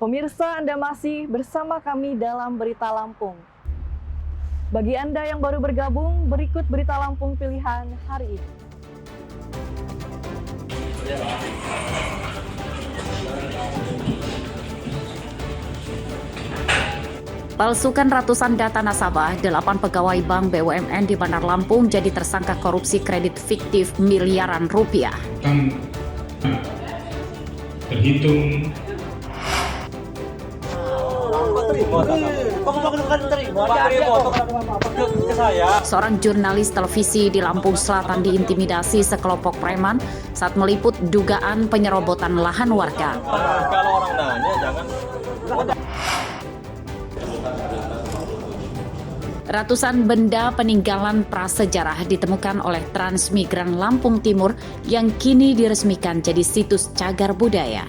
Pemirsa, Anda masih bersama kami dalam Berita Lampung. Bagi Anda yang baru bergabung, berikut Berita Lampung pilihan hari ini. Palsukan ratusan data nasabah, 8 pegawai Bank BUMN di Bandar Lampung jadi tersangka korupsi kredit fiktif miliaran rupiah. Terhitung Seorang jurnalis televisi di Lampung Selatan diintimidasi sekelompok preman saat meliput dugaan penyerobotan lahan warga. Kalau orang nanya jangan. Ratusan benda peninggalan prasejarah ditemukan oleh Transmigran Lampung Timur yang kini diresmikan jadi situs cagar budaya.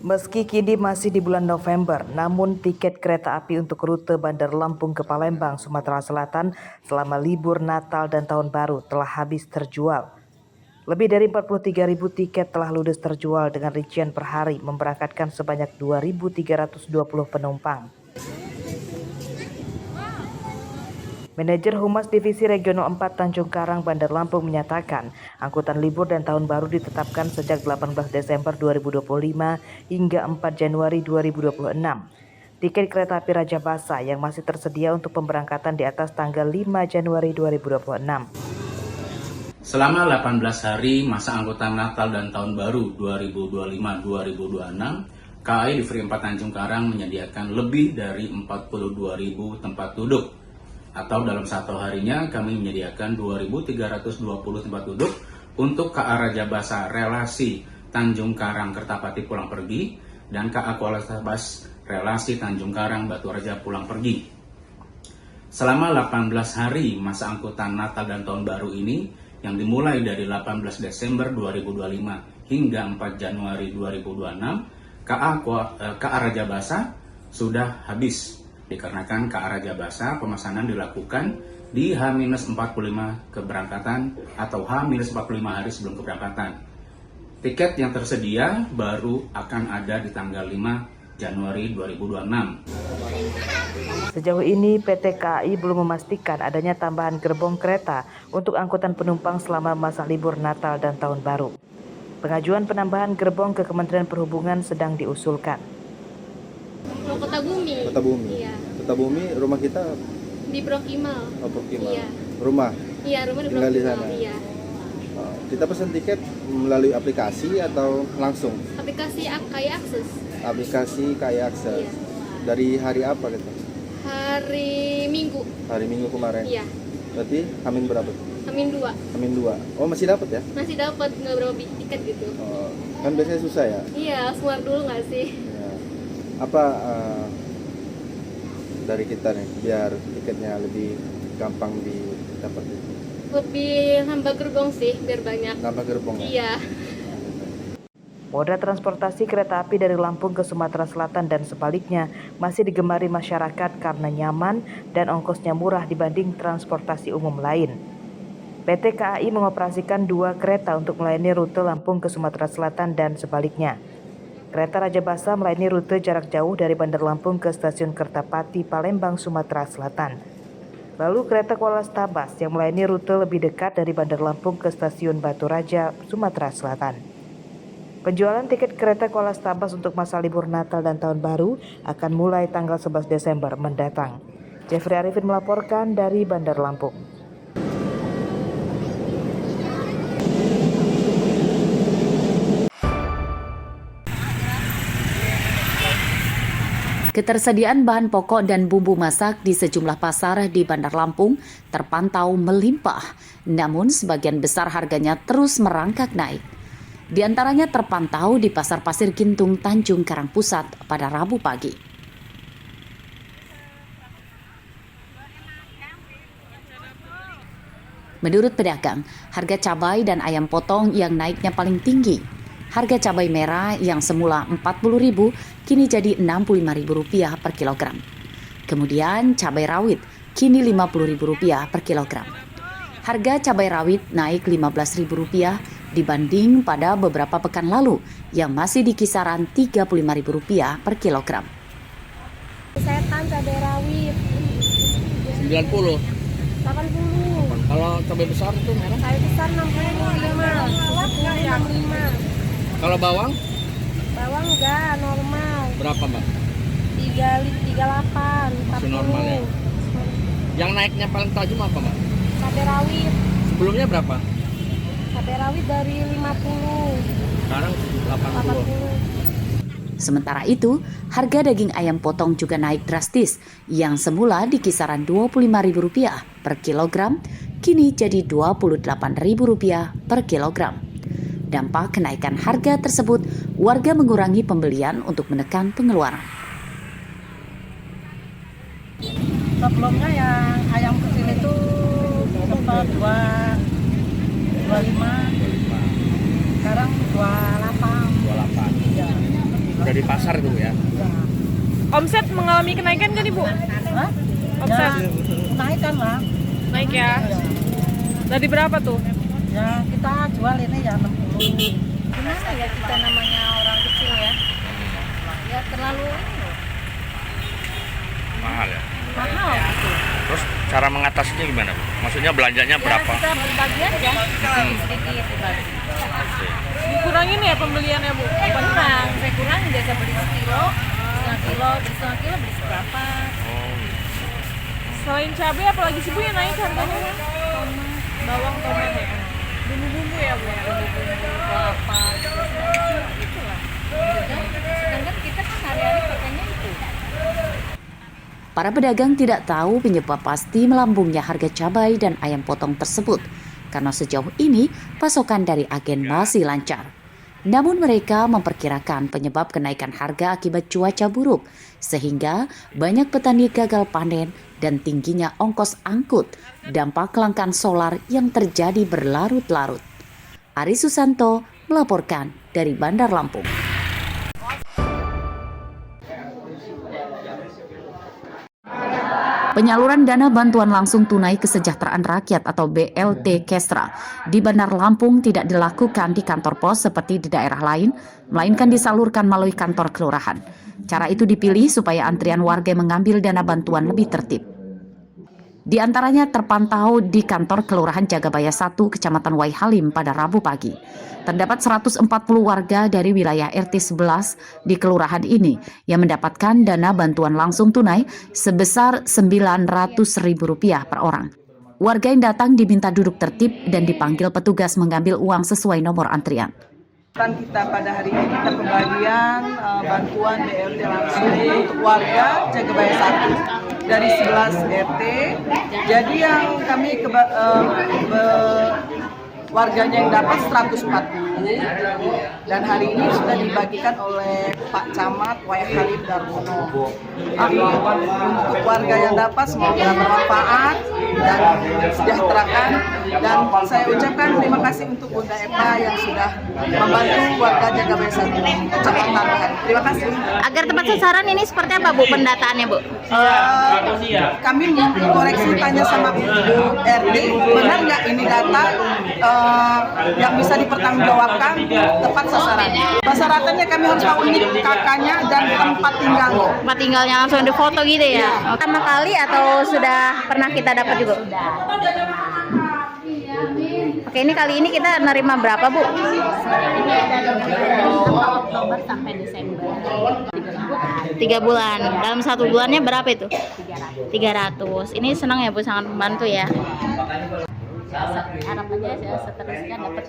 Meski kini masih di bulan November, namun tiket kereta api untuk rute Bandar Lampung ke Palembang, Sumatera Selatan selama libur Natal dan Tahun Baru telah habis terjual. Lebih dari 43.000 tiket telah ludes terjual dengan rincian per hari memberangkatkan sebanyak 2.320 penumpang. Manajer Humas Divisi Regional 4 Tanjung Karang Bandar Lampung menyatakan angkutan libur dan tahun baru ditetapkan sejak 18 Desember 2025 hingga 4 Januari 2026. Tiket kereta api Raja Basa yang masih tersedia untuk pemberangkatan di atas tanggal 5 Januari 2026. selama 18 hari masa angkutan Natal dan Tahun Baru 2025-2026, KAI Divri 4 Tanjung Karang menyediakan lebih dari 42.000 tempat duduk. Atau dalam satu harinya kami menyediakan 2.320 tempat duduk untuk KA Raja Basa relasi Tanjung Karang Kertapati pulang pergi dan KA Kuala Tabas relasi Tanjung Karang Batu Raja pulang pergi. Selama 18 hari masa angkutan Natal dan Tahun Baru ini yang dimulai dari 18 Desember 2025 hingga 4 Januari 2026, KA Raja Basa sudah habis. Dikarenakan KA Raja Basa pemesanan dilakukan di H-45 keberangkatan atau H-45 hari sebelum keberangkatan. Tiket yang tersedia baru akan ada di tanggal 5 Januari 2026. Sejauh ini PT KAI belum memastikan adanya tambahan gerbong kereta untuk angkutan penumpang selama masa libur Natal dan Tahun Baru. Pengajuan penambahan gerbong ke Kementerian Perhubungan sedang diusulkan. Kota Bumi. Kota Bumi. Iya. Kota Bumi, rumah kita Di Prokimal. Prokimal. Iya. Rumah. Iya, rumah di Tinggal di Prokimal. sana. Iya. Kita pesan tiket melalui aplikasi atau langsung? Aplikasi KAI Akses. Aplikasi KAI Akses. Iya. Dari hari apa gitu? Hari Minggu. Hari Minggu kemarin. Iya. Berarti Hamin berapa? Hamin 2. Hamin 2. Oh, masih dapat ya? Masih dapat nggak berapa tiket gitu. Oh, kan biasanya susah ya? Iya, keluar dulu nggak sih? Ya. Apa dari kita nih biar tiketnya lebih gampang didapat? Lebih nambah gerbong sih, biar banyak. Nambah gerbong ya? Iya. Moda transportasi kereta api dari Lampung ke Sumatera Selatan dan sebaliknya masih digemari masyarakat karena nyaman dan ongkosnya murah dibanding transportasi umum lain. PT KAI mengoperasikan 2 kereta untuk melayani rute Lampung ke Sumatera Selatan dan sebaliknya. Kereta Raja Basa melayani rute jarak jauh dari Bandar Lampung ke Stasiun Kertapati, Palembang, Sumatera Selatan. Lalu kereta Kuala Tabas yang melayani rute lebih dekat dari Bandar Lampung ke Stasiun Batu Raja, Sumatera Selatan. Penjualan tiket kereta Kuala Tabas untuk masa libur Natal dan Tahun Baru akan mulai tanggal 11 Desember mendatang. Jeffrey Arifin melaporkan dari Bandar Lampung. Ketersediaan bahan pokok dan bumbu masak di sejumlah pasar di Bandar Lampung terpantau melimpah, namun sebagian besar harganya terus merangkak naik. Di antaranya terpantau di Pasar Pasir Gintung, Tanjung Karang Pusat pada Rabu pagi. Menurut pedagang, harga cabai dan ayam potong yang naiknya paling tinggi. Harga cabai merah yang semula Rp40.000 kini jadi Rp65.000 per kilogram. Kemudian cabai rawit kini Rp50.000 per kilogram. Harga cabai rawit naik Rp15.000 dibanding pada beberapa pekan lalu yang masih di kisaran Rp35.000 per kilogram. Setan cabai rawit 90. 80. Kalau cabai besar itu merah. Cabai besar 65. Kalau bawang Bawang enggak normal. berapa, Mbak? 38. Masih normal ya. Yang naiknya paling tajam apa, Mbak? Cabai rawit. Sebelumnya berapa? Cabai rawit dari 50. Sekarang 80. 80. Sementara itu, harga daging ayam potong juga naik drastis, yang semula di kisaran Rp25.000 per kilogram, kini jadi Rp28.000 per kilogram. Dampak kenaikan harga tersebut, warga mengurangi pembelian untuk menekan pengeluaran. Sebelumnya yang ayam kecil itu sempat 25, sekarang 28. 28. Ya. Udah di pasar itu ya. Omset mengalami kenaikan kan Ibu? Hah? Omset Ya, naikkan lah. naik ya? Ya. Dari berapa tuh? Ya kita jual ini ya 60. Gimana ya kita namanya orang kecil ya? Ya terlalu Mahal ya. mahal gitu. Terus cara mengatasinya gimana, Bu? Maksudnya belanjanya berapa? Ya kita berbagi aja. Sedikit dibagi. Dikurangin ya pembeliannya Bu? Kurang, saya kurang biasa beli sekilo, setengah kilo, beli seberapa. Selain cabai apalagi sih Bu yang naik harganya? Bawang, tomat ya? Bumbu-bumbu ya Bu? Bumbu-bumbu, kelapa, gitu lah. Sedangkan kita kan hari-hari pakainya itu. Para pedagang tidak tahu penyebab pasti melambungnya harga cabai dan ayam potong tersebut, karena sejauh ini pasokan dari agen masih lancar. Namun mereka memperkirakan penyebab kenaikan harga akibat cuaca buruk, sehingga banyak petani gagal panen dan tingginya ongkos angkut, dampak kelangkaan solar yang terjadi berlarut-larut. Ari Susanto melaporkan dari Bandar Lampung. Penyaluran dana bantuan langsung tunai kesejahteraan rakyat atau BLT Kestra di Bandar Lampung tidak dilakukan di kantor pos seperti di daerah lain, melainkan disalurkan melalui kantor kelurahan. Cara itu dipilih supaya antrian warga mengambil dana bantuan lebih tertib. Di antaranya terpantau di kantor Kelurahan Jagabaya 1, Kecamatan Waihalim pada Rabu pagi. Terdapat 140 warga dari wilayah RT 11 di kelurahan ini yang mendapatkan dana bantuan langsung tunai sebesar Rp900.000 per orang. Warga yang datang diminta duduk tertib dan dipanggil petugas mengambil uang sesuai nomor antrian. Kita pada hari ini kita pembagian bantuan BLT langsung untuk warga Jagabaya 1 dari 11 RT. Jadi yang kami warganya yang dapat 140 dan hari ini sudah dibagikan oleh Pak Camat Waihalim Darmono. Untuk warga yang dapat semoga bermanfaat dan sejahterakan, dan saya ucapkan terima kasih untuk Bunda Eva yang sudah membantu warga Jagabaya 1 Kecamatan. Terima kasih. Agar tepat sasaran ini seperti apa Bu pendataannya Bu? Kami koreksi tanya sama Bu RT, benar nggak ini data yang bisa dipertanggungjawabkan tepat sasaran. Persyaratannya kami harus tahu nik kakaknya dan tempat tinggalnya. Tempat tinggalnya langsung di foto gitu ya? Pertama kali atau sudah pernah kita dapat juga? Oke, ini kali ini kita nerima berapa Bu? Oktober sampai Desember 3 bulan. Dalam 1 bulannya berapa itu? 300. Ini senang ya Bu, sangat membantu ya. harap aja saya seterusnya dapat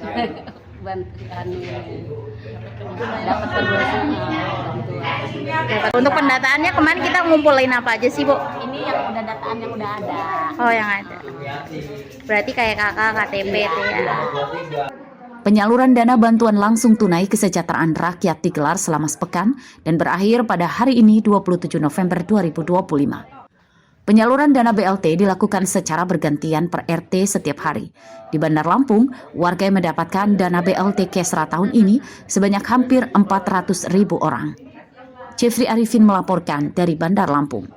bantuan, dapat terus bantuan. Untuk pendataannya kemarin kita ngumpulin apa aja sih Bu? Ini yang udah dataan yang udah ada. Oh, yang ada. Berarti kayak kakak KTP itu ya. Penyaluran dana bantuan langsung tunai kesejahteraan rakyat digelar selama sepekan dan berakhir pada hari ini 27 November 2025. Penyaluran dana BLT dilakukan secara bergantian per RT setiap hari. Di Bandar Lampung, warga yang mendapatkan dana BLT Kesra tahun ini sebanyak hampir 400.000 orang. Jeffrey Arifin melaporkan dari Bandar Lampung.